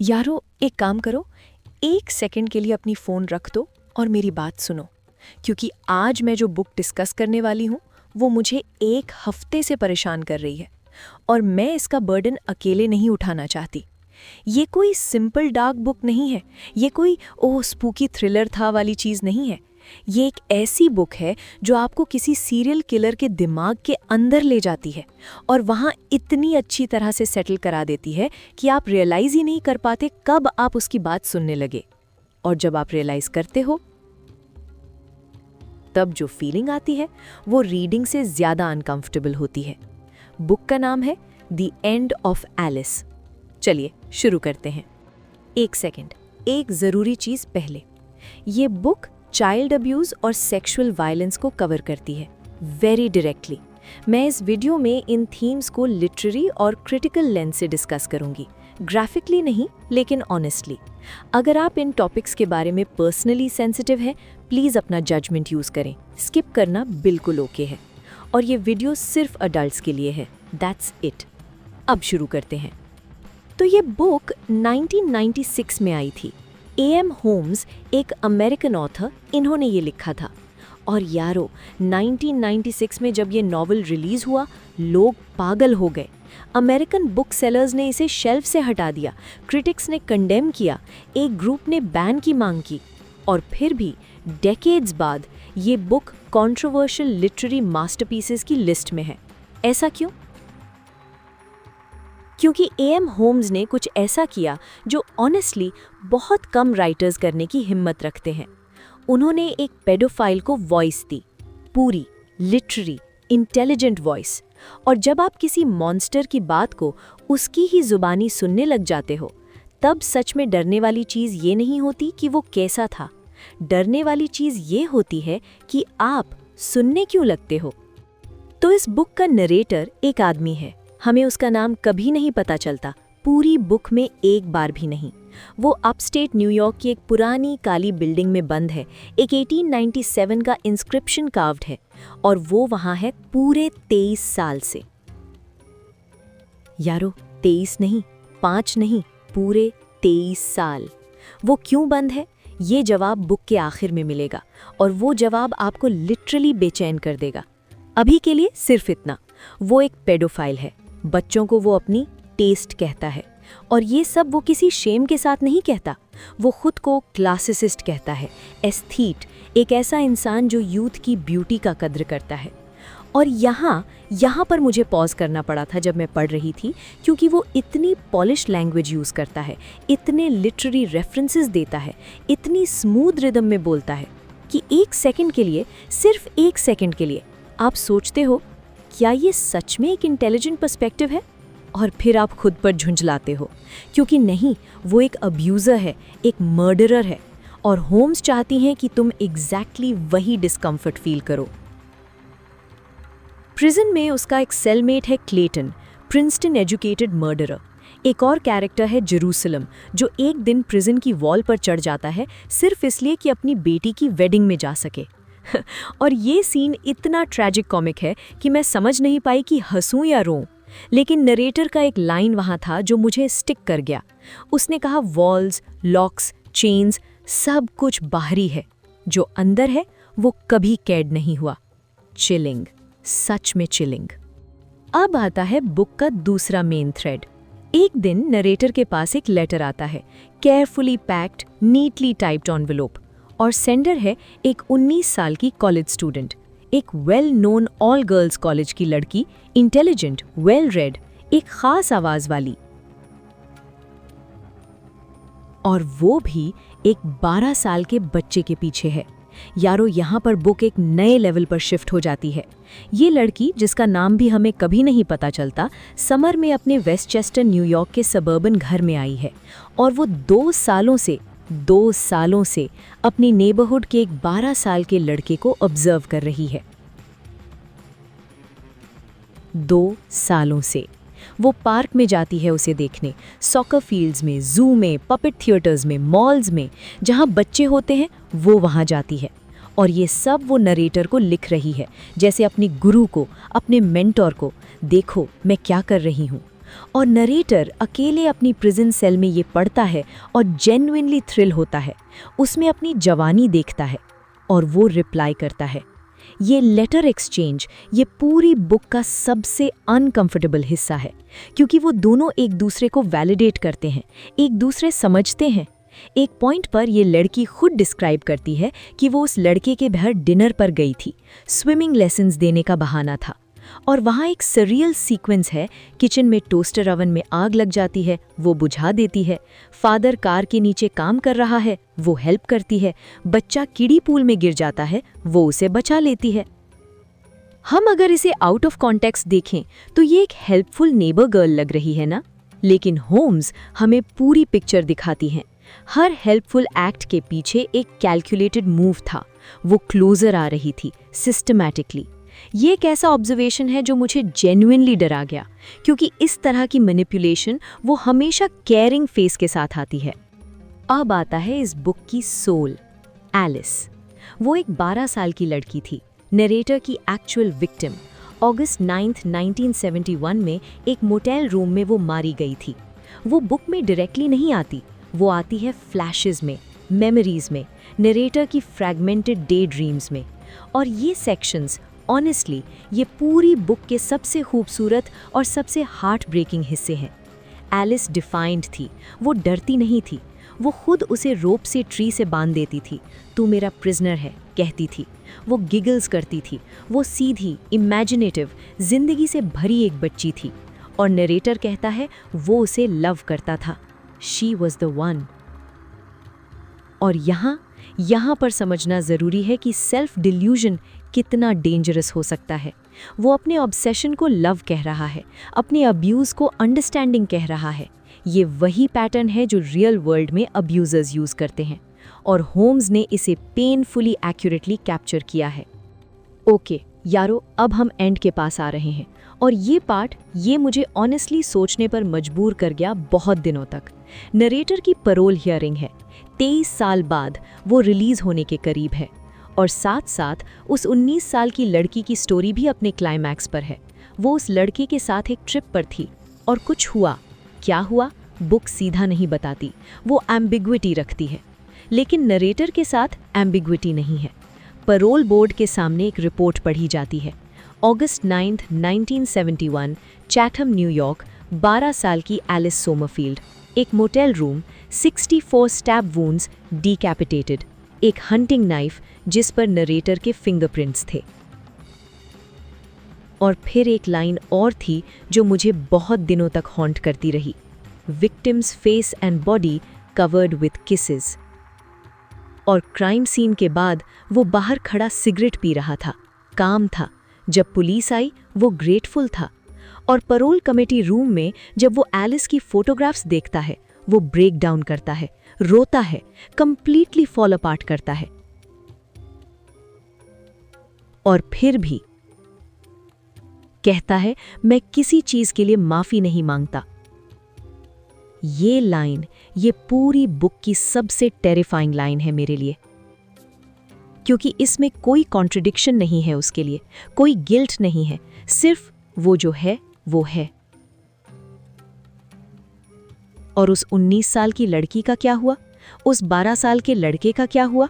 यारो, एक काम करो, 1 सेकंड के लिए अपनी फ़ोन रख दो और मेरी बात सुनो, क्योंकि आज मैं जो बुक डिस्कस करने वाली हूँ वो मुझे 1 हफ्ते से परेशान कर रही है और मैं इसका बर्डन अकेले नहीं उठाना चाहती। ये कोई सिंपल डार्क बुक नहीं है, ये कोई ओह स्पूकी थ्रिलर था वाली चीज़ नहीं है। ये एक ऐसी बुक है जो आपको किसी सीरियल किलर के दिमाग के अंदर ले जाती है और वहाँ इतनी अच्छी तरह से सेटल करा देती है कि आप रियलाइज़ ही नहीं कर पाते कब आप उसकी बात सुनने लगे। और जब आप रियलाइज़ करते हो तब जो फीलिंग आती है वो रीडिंग से ज़्यादा अनकंफर्टेबल होती है। बुक का नाम है द एंड ऑफ एलिस। चलिए शुरू करते हैं। 1 सेकंड, एक ज़रूरी चीज़ पहले, ये बुक चाइल्ड अब्यूज़ और सेक्सुअल वायलेंस को कवर करती है वेरी डायरेक्टली। मैं इस वीडियो में इन थीम्स को लिटरेरी और क्रिटिकल लेंस से डिस्कस करूंगी, ग्राफिकली नहीं लेकिन ऑनेस्टली। अगर आप इन टॉपिक्स के बारे में पर्सनली सेंसिटिव हैं, प्लीज़ अपना जजमेंट यूज़ करें, स्किप करना बिल्कुल ओके है। और ये वीडियो सिर्फ अडल्ट्स के लिए है, दैट्स इट। अब शुरू करते हैं। तो ये बुक 1996 में आई थी। A.M. होम्स एक अमेरिकन ऑथर, इन्होंने ये लिखा था। और यारो, 1996 में जब ये नॉवल रिलीज़ हुआ, लोग पागल हो गए। अमेरिकन बुक सेलर्स ने इसे शेल्फ से हटा दिया, क्रिटिक्स ने कंडेम किया, एक ग्रुप ने बैन की मांग की। और फिर भी डेकेड्स बाद ये बुक कंट्रोवर्शियल लिटरेरी मास्टरपीसेस की लिस्ट में है। ऐसा क्यों? क्योंकि A.M. होम्स ने कुछ ऐसा किया जो ऑनेस्टली बहुत कम राइटर्स करने की हिम्मत रखते हैं। उन्होंने एक पेडोफाइल को वॉइस दी, पूरी लिटरेरी इंटेलिजेंट वॉइस। और जब आप किसी मॉन्स्टर की बात को उसकी ही जुबानी सुनने लग जाते हो, तब सच में डरने वाली चीज़ ये नहीं होती कि वो कैसा था, डरने वाली चीज़ ये होती है कि आप सुनने क्यों लगते हो। तो इस बुक का नरेटर एक आदमी है, हमें उसका नाम कभी नहीं पता चलता, पूरी बुक में एक बार भी नहीं। वो अपस्टेट न्यूयॉर्क की एक पुरानी काली बिल्डिंग में बंद है, एक 1897 का इंस्क्रिप्शन कार्व्ड है और वो वहाँ है पूरे 23 साल से। यारो, 23 नहीं, 5 नहीं, पूरे 23 साल। वो क्यों बंद है, ये जवाब बुक के आखिर में मिलेगा और वो जवाब आपको लिटरली बेचैन कर देगा। अभी के लिए सिर्फ इतना, वो एक पेडोफाइल है। बच्चों को वो अपनी टेस्ट कहता है और ये सब वो किसी शेम के साथ नहीं कहता। वो खुद को क्लासिसिस्ट कहता है, एस्थीट, एक ऐसा इंसान जो यूथ की ब्यूटी का कद्र करता है। और यहाँ पर मुझे पॉज करना पड़ा था जब मैं पढ़ रही थी, क्योंकि वो इतनी पॉलिश लैंग्वेज यूज़ करता है, इतने लिटरेरी रेफरेंसेस देता है, इतनी स्मूथ रिदम में बोलता है कि 1 सेकंड के लिए, सिर्फ 1 सेकंड के लिए आप सोचते हो क्या ये सच में एक इंटेलिजेंट पर्सपेक्टिव है, और फिर आप खुद पर झुंझलाते हो, क्योंकि नहीं, वो एक अब्यूज़र है, एक मर्डरर है और होम्स चाहती हैं कि तुम एग्जैक्टली वही डिस्कम्फर्ट फील करो। प्रिजन में उसका एक सेलमेट है क्लेटन, प्रिंसटन एजुकेटेड मर्डरर। एक और कैरेक्टर है जेरूसलम, जो एक दिन प्रिजन की वॉल पर चढ़ जाता है सिर्फ इसलिए कि अपनी बेटी की वेडिंग में जा सके। और ये सीन इतना ट्रैजिक कॉमिक है कि मैं समझ नहीं पाई कि हंसूं या रोऊं। लेकिन नरेटर का एक लाइन वहाँ था जो मुझे स्टिक कर गया। उसने कहा, वॉल्स, लॉक्स, चेन्स, सब कुछ बाहरी है, जो अंदर है वो कभी कैद नहीं हुआ। चिलिंग, सच में चिलिंग। अब आता है बुक का दूसरा मेन थ्रेड। एक दिन नरेटर के पास एक लेटर आता है, carefully packed, neatly typed envelope, और सेंडर है एक 19 साल की कॉलेज स्टूडेंट, एक well known all girls college की लड़की, इंटेलिजेंट, वेल रेड, एक खास आवाज वाली। और वो भी एक 12 साल के बच्चे के पीछे है। यारो, यहाँ पर बुक एक नए लेवल पर शिफ्ट हो जाती है। ये लड़की, जिसका नाम भी हमें कभी नहीं पता चलता, समर में अपने वेस्टचेस्टर न्यूयॉर्क के सबर्बन घर में आई है और वो 2 सालों से अपनी नेबरहुड के एक 12 साल के लड़के को ऑब्जर्व कर रही है। 2 सालों से वो पार्क में जाती है उसे देखने, सॉकर फील्ड्स में, जू में, पपेट थिएटर्स में, मॉल्स में, जहां बच्चे होते हैं वो वहां जाती है। और ये सब वो नरेटर को लिख रही है, जैसे अपनी गुरु को, अपने मेंटोर को, देखो मैं क्या कर रही हूँ। और नरेटर अकेले अपनी प्रिजन सेल में ये पढ़ता है और जेन्युइनली थ्रिल होता है, उसमें अपनी जवानी देखता है और वो रिप्लाई करता है। ये लेटर एक्सचेंज ये पूरी बुक का सबसे अनकंफर्टेबल हिस्सा है, क्योंकि वो दोनों एक दूसरे को वैलिडेट करते हैं, एक दूसरे समझते हैं। एक पॉइंट पर ये लड़की खुद डिस्क्राइब करती है कि वो उस लड़के के घर डिनर पर गई थी, स्विमिंग लेसन्स देने का बहाना था, और वहाँ एक सरियल सीक्वेंस है। किचन में टोस्टर ओवन में आग लग जाती है, वो बुझा देती है। फादर कार के नीचे काम कर रहा है, वो हेल्प करती है। बच्चा किडी पूल में गिर जाता है, वो उसे बचा लेती है। हम अगर इसे आउट ऑफ कॉन्टेक्स्ट देखें तो ये एक हेल्पफुल नेबर गर्ल लग रही है ना, लेकिन होम्स हमें पूरी पिक्चर दिखाती हैं। हर हेल्पफुल एक्ट के पीछे एक कैलकुलेटेड मूव था। वो क्लोजर आ रही थी सिस्टमैटिकली। ये एक ऐसा ऑब्जर्वेशन है जो मुझे जेन्युइनली डरा गया, क्योंकि इस तरह की मैनिपुलेशन वो हमेशा केयरिंग फेस के साथ आती है। अब आता है इस बुक की सोल, एलिस। वो एक 12 साल की लड़की थी, नरेटर की एक्चुअल विक्टिम। अगस्त 9, 1971 में एक मोटेल रूम में वो मारी गई थी। वो बुक में डायरेक्टली नहीं आती, वो आती है फ्लैशेस में, मेमोरीज में, नरेटर की फ्रैगमेंटेड डे ड्रीम्स में। और ये सेक्शंस ऑनेस्टली ये पूरी बुक के सबसे खूबसूरत और सबसे हार्ट ब्रेकिंग हिस्से हैं। एलिस डिफाइंड थी, वो डरती नहीं थी। वो खुद उसे रोप से ट्री से बांध देती थी। तू मेरा प्रिजनर है कहती थी। वो गिगल्स करती थी। वो सीधी, इमेजिनेटिव, जिंदगी से भरी एक बच्ची थी। और नरेटर कहता है वो उसे लव करता था। She was the one. और यहाँ पर समझना ज़रूरी है कि सेल्फ डिल्यूजन कितना डेंजरस हो सकता है। वो अपने ऑब्सेशन को लव कह रहा है, अपने अब्यूज़ को अंडरस्टैंडिंग कह रहा है। ये वही पैटर्न है जो रियल वर्ल्ड में अब्यूज़र्स यूज़ करते हैं, और होम्स ने इसे पेनफुली एक्यूरेटली कैप्चर किया है। ओके यारो, अब हम एंड के पास आ रहे हैं, और ये पार्ट ये मुझे ऑनेस्टली सोचने पर मजबूर कर गया बहुत दिनों तक। नरेटर की पैरोल हियरिंग है, 23 साल बाद वो रिलीज़ होने के करीब है, और साथ साथ उस 19 साल की लड़की की स्टोरी भी अपने क्लाइमैक्स पर है। वो उस लड़के के साथ एक ट्रिप पर थी और कुछ हुआ। क्या हुआ बुक सीधा नहीं बताती, वो एम्बिग्विटी रखती है। लेकिन नरेटर के साथ एम्बिग्विटी नहीं है। पैरोल बोर्ड के सामने एक रिपोर्ट पढ़ी जाती है। अगस्त 9, 1971, चैथम, न्यूयॉर्क, 12 साल की एलिस सोमरफील्ड, एक motel room, 64 stab wounds, decapitated, एक हंटिंग नाइफ जिस पर नरेटर के फिंगरप्रिंट्स थे। और फिर एक लाइन और थी जो मुझे बहुत दिनों तक हॉन्ट करती रही। Victims face and body covered with kisses. और क्राइम सीन के बाद वो बाहर खड़ा सिगरेट पी रहा था, काम था। जब पुलिस आई वो ग्रेटफुल था। और पैरोल कमेटी रूम में जब वो एलिस की फोटोग्राफ्स देखता है, वो ब्रेक डाउन करता है, रोता है, कंप्लीटली फॉल अपार्ट करता है। और फिर भी कहता है मैं किसी चीज के लिए माफी नहीं मांगता। ये लाइन ये पूरी बुक की सबसे टेरिफाइंग लाइन है मेरे लिए, क्योंकि इसमें कोई कॉन्ट्रडिक्शन नहीं है उसके लिए, कोई गिल्ट नहीं है, सिर्फ वो जो है वो है। और उस 19 साल की लड़की का क्या हुआ? उस 12 साल के लड़के का क्या हुआ?